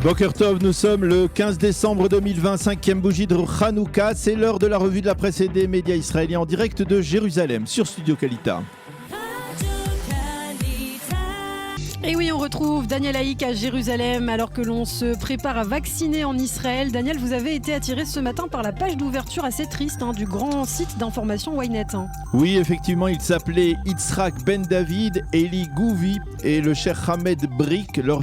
Boker Tov, nous sommes le 15 décembre 2020, 5e bougie de Hanouka. C'est l'heure de la revue de la presse et des médias israéliens en direct de Jérusalem sur Studio Kalita. Et oui, on retrouve Daniel Haïk à Jérusalem alors que l'on se prépare à vacciner en Israël. Daniel, vous avez été attiré ce matin par la page d'ouverture assez triste du grand site d'information Ynet. Oui, effectivement, il s'appelait Yitzhak Ben David, Eli Gouvi et le Cheikh Hamed Brik. Leur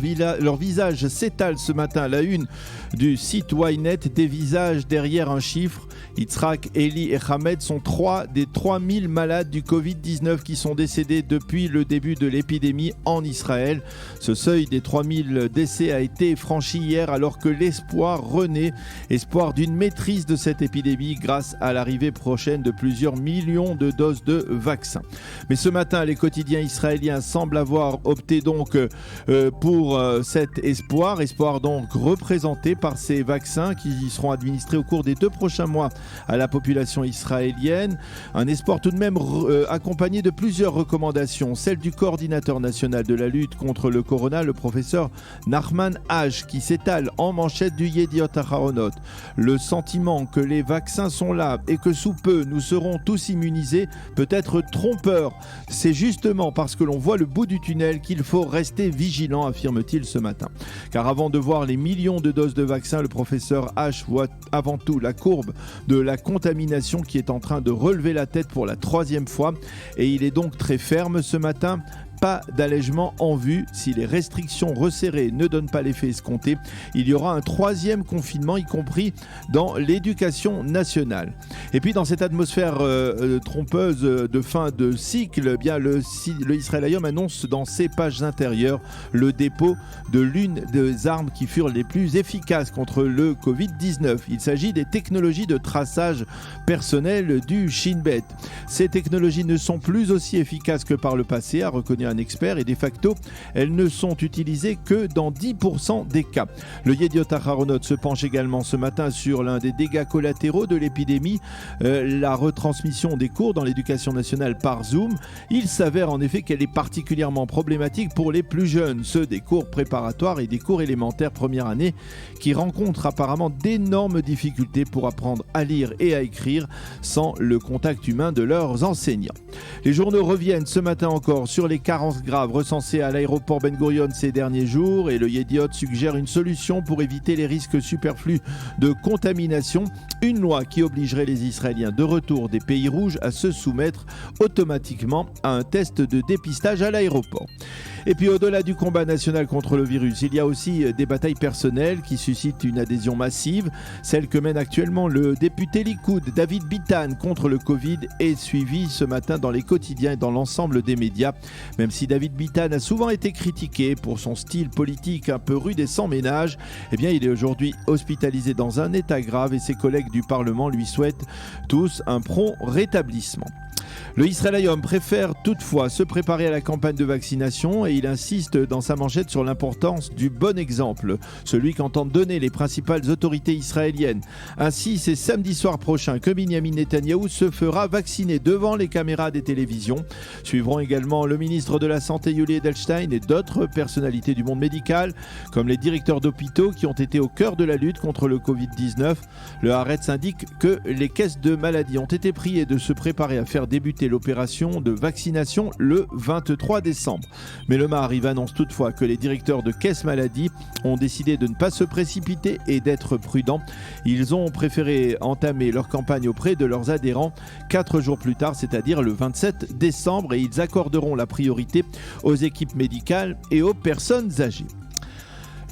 visage s'étale ce matin à la une du site Ynet, des visages derrière un chiffre. Yitzhak, Eli et Hamed sont 3 des 3000 malades du Covid-19 qui sont décédés depuis le début de l'épidémie en Israël. Ce seuil des 3000 décès a été franchi hier alors que l'espoir renaît, espoir d'une maîtrise de cette épidémie grâce à l'arrivée prochaine de plusieurs millions de doses de vaccins. Mais ce matin, les quotidiens israéliens semblent avoir opté donc pour cet espoir donc représenté par ces vaccins qui seront administrés au cours des 2 prochains mois à la population israélienne. Un espoir tout de même accompagné de plusieurs recommandations, celle du coordinateur national de la lutte contre le corona, le professeur Nachman Haj, qui s'étale en manchette du Yediot Aharonot. Le sentiment que les vaccins sont là et que sous peu nous serons tous immunisés peut être trompeur. C'est justement parce que l'on voit le bout du tunnel qu'il faut rester vigilant, affirme-t-il ce matin. Car avant de voir les millions de doses de vaccins, le professeur Haj voit avant tout la courbe de la contamination qui est en train de relever la tête pour la 3e fois. Et il est donc très ferme ce matin. Pas d'allègement en vue. Si les restrictions resserrées ne donnent pas l'effet escompté, il y aura un 3e confinement, y compris dans l'éducation nationale. Et puis dans cette atmosphère trompeuse de fin de cycle, eh bien le Israël Hayom annonce dans ses pages intérieures le dépôt de l'une des armes qui furent les plus efficaces contre le Covid-19. Il s'agit des technologies de traçage personnel du Shin Bet. Ces technologies ne sont plus aussi efficaces que par le passé, a reconnu un expert, et de facto, elles ne sont utilisées que dans 10% des cas. Le Yediot Aharonot se penche également ce matin sur l'un des dégâts collatéraux de l'épidémie, la retransmission des cours dans l'éducation nationale par Zoom. Il s'avère en effet qu'elle est particulièrement problématique pour les plus jeunes, ceux des cours préparatoires et des cours élémentaires première année, qui rencontrent apparemment d'énormes difficultés pour apprendre à lire et à écrire sans le contact humain de leurs enseignants. Les journaux reviennent ce matin encore sur les carences graves recensées à l'aéroport Ben Gurion ces derniers jours, et le Yediot suggère une solution pour éviter les risques superflus de contamination, une loi qui obligerait les Israéliens de retour des pays rouges à se soumettre automatiquement à un test de dépistage à l'aéroport. Et puis au-delà du combat national contre le virus, il y a aussi des batailles personnelles qui suscitent une adhésion massive. Celle que mène actuellement le député Likoud David Bitan contre le Covid est suivie ce matin dans les quotidiens et dans l'ensemble des médias. Même si David Bitan a souvent été critiqué pour son style politique un peu rude et sans ménage, eh bien il est aujourd'hui hospitalisé dans un état grave et ses collègues du Parlement lui souhaitent tous un prompt rétablissement. Le Israël Hayom préfère toutefois se préparer à la campagne de vaccination et il insiste dans sa manchette sur l'importance du bon exemple, celui qu'entendent donner les principales autorités israéliennes. Ainsi, c'est samedi soir prochain que Binyamin Netanyahou se fera vacciner devant les caméras des télévisions. Suivront également le ministre de la Santé Yuli Edelstein et d'autres personnalités du monde médical, comme les directeurs d'hôpitaux qui ont été au cœur de la lutte contre le Covid-19. Le Haaretz indique que les caisses de maladies ont été priées de se préparer à faire débuter l'opération de vaccination le 23 décembre. Mais le Maariv annonce toutefois que les directeurs de caisses maladies ont décidé de ne pas se précipiter et d'être prudents. Ils ont préféré entamer leur campagne auprès de leurs adhérents 4 jours plus tard, c'est-à-dire le 27 décembre, et ils accorderont la priorité aux équipes médicales et aux personnes âgées.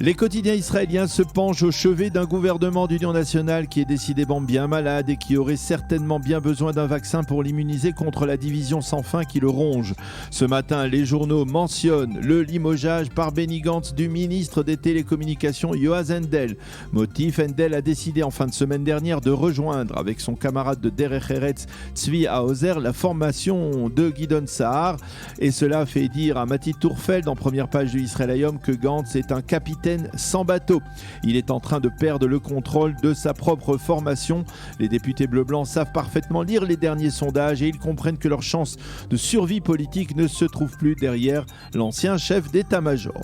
Les quotidiens israéliens se penchent au chevet d'un gouvernement d'union nationale qui est décidément bien malade et qui aurait certainement bien besoin d'un vaccin pour l'immuniser contre la division sans fin qui le ronge. Ce matin, les journaux mentionnent le limogeage par Benny Gantz du ministre des Télécommunications Yoaz Hendel. Motif, Hendel a décidé en fin de semaine dernière de rejoindre avec son camarade de Derech Eretz Tzvi Haozer la formation de Gidon Sa'ar. Et cela fait dire à Mati Tourfeld en première page du Israël Hayom que Gantz est un capitaine capitaine sans bateau. Il est en train de perdre le contrôle de sa propre formation. Les députés bleu-blanc savent parfaitement lire les derniers sondages et ils comprennent que leur chance de survie politique ne se trouve plus derrière l'ancien chef d'état-major.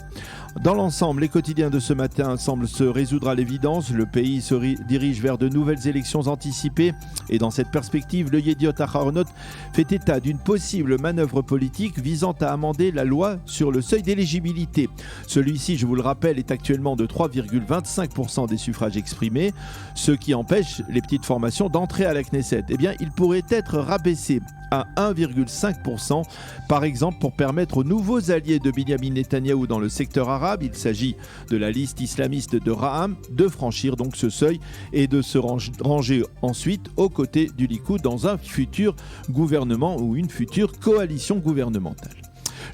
Dans l'ensemble, les quotidiens de ce matin semblent se résoudre à l'évidence. Le pays se dirige vers de nouvelles élections anticipées. Et dans cette perspective, le Yediot Ahronoth fait état d'une possible manœuvre politique visant à amender la loi sur le seuil d'éligibilité. Celui-ci, je vous le rappelle, est actuellement de 3,25% des suffrages exprimés, ce qui empêche les petites formations d'entrer à la Knesset. Eh bien, il pourrait être rabaissé à 1,5%, par exemple pour permettre aux nouveaux alliés de Binyamin Netanyahou dans le secteur arabe, il s'agit de la liste islamiste de Ra'am, de franchir donc ce seuil et de se ranger ensuite aux côtés du Likoud dans un futur gouvernement ou une future coalition gouvernementale.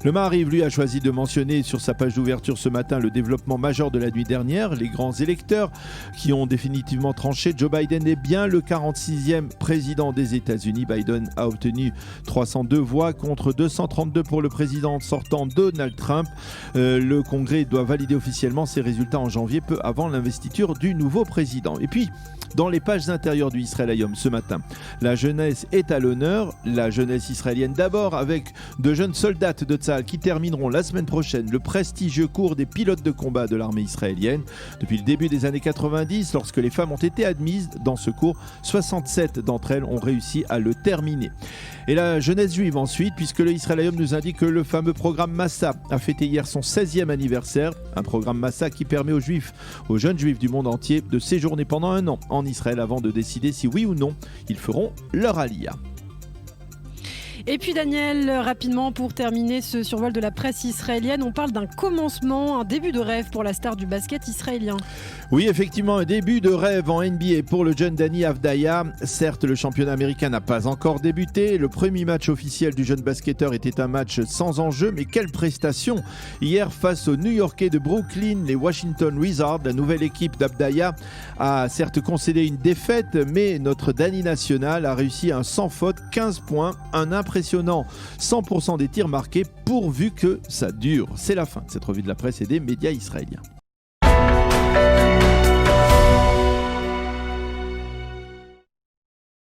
Le Maariv, lui, a choisi de mentionner sur sa page d'ouverture ce matin le développement majeur de la nuit dernière, les grands électeurs qui ont définitivement tranché. Joe Biden est bien le 46e président des États-Unis. Biden a obtenu 302 voix contre 232 pour le président sortant Donald Trump. Le Congrès doit valider officiellement ses résultats en janvier, peu avant l'investiture du nouveau président. Et puis, dans les pages intérieures du Israël Hayom ce matin, la jeunesse est à l'honneur, la jeunesse israélienne d'abord, avec de jeunes soldats de Tzahal qui termineront la semaine prochaine le prestigieux cours des pilotes de combat de l'armée israélienne. Depuis le début des années 90, lorsque les femmes ont été admises dans ce cours, 67 d'entre elles ont réussi à le terminer. Et la jeunesse juive ensuite, puisque le Israël Hayom nous indique que le fameux programme Massa a fêté hier son 16e anniversaire, un programme Massa qui permet aux juifs, aux jeunes juifs du monde entier de séjourner pendant un an en Israël avant de décider si oui ou non ils feront leur aliyah. Et puis Daniel, rapidement pour terminer ce survol de la presse israélienne, on parle d'un commencement, un début de rêve pour la star du basket israélien. Oui, effectivement, un début de rêve en NBA pour le jeune Dani Avdija. Certes, le championnat américain n'a pas encore débuté. Le premier match officiel du jeune basketteur était un match sans enjeu, mais quelle prestation hier face aux New-Yorkais de Brooklyn, les Washington Wizards. La nouvelle équipe d'Avdija a certes concédé une défaite, mais notre Dani national a réussi un sans faute, 15 points, un impressionnant 100% des tirs marqués, pourvu que ça dure. C'est la fin de cette revue de la presse et des médias israéliens.